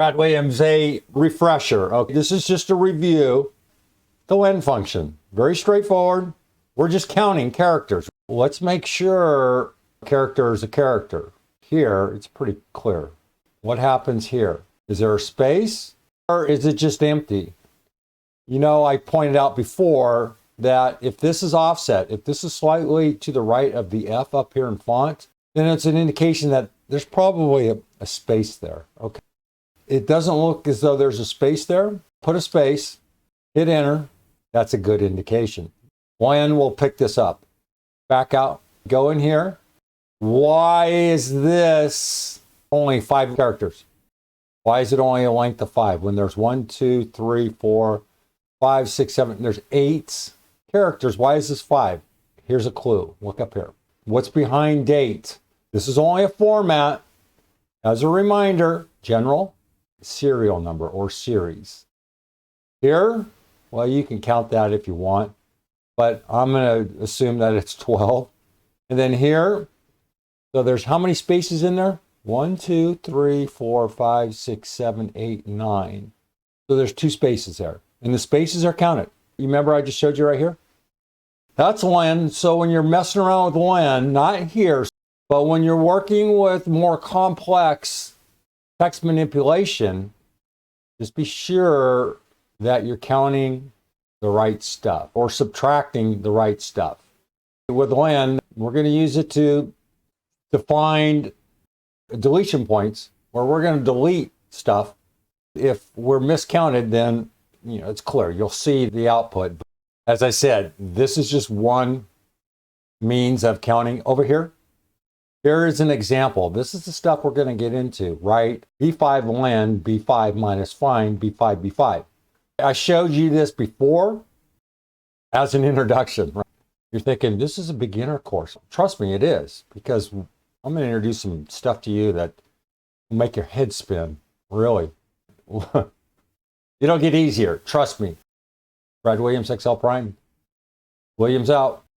Brad Williams, a refresher. Okay, this is just a review. The LEN function, very straightforward. We're just counting characters. Let's make sure character is a character. Here, it's pretty clear. What happens here? Is there a space or is it just empty? You know, I pointed out before that if this is offset, if this is slightly to the right of the F up here in font, then it's an indication that there's probably a space there. Okay. It doesn't look as though there's a space there. Put a space, hit enter. That's a good indication. LEN will pick this up. Back out, go in here. Why is this only 5 characters? Why is it only a length of 5 when there's 1, 2, 3, 4, 5, 6, 7, there's 8 characters? Why is this 5? Here's a clue. Look up here. What's behind date? This is only a format. As a reminder, general, serial number or series. Here, well, you can count that if you want, but I'm going to assume that it's 12. And then here, so there's how many spaces in there? 1, 2, 3, 4, 5, 6, 7, 8, 9. So there's 2 spaces there. And the spaces are counted. You remember I just showed you right here? That's LEN. So when you're messing around with LEN, not here, but when you're working with more complex text manipulation, just be sure that you're counting the right stuff or subtracting the right stuff. With LEN, we're going to use it to define deletion points where we're going to delete stuff. If we're miscounted, then it's clear. You'll see the output. As I said, this is just one means of counting. Over here, here is an example. This is the stuff we're going to get into, right? B5 LEN, B5 minus find, B5, B5. I showed you this before as an introduction. Right? You're thinking, this is a beginner course. Trust me, it is, because I'm going to introduce some stuff to you that will make your head spin, really. It'll get easier, trust me. Brad Williams, Excel Prime. Williams out.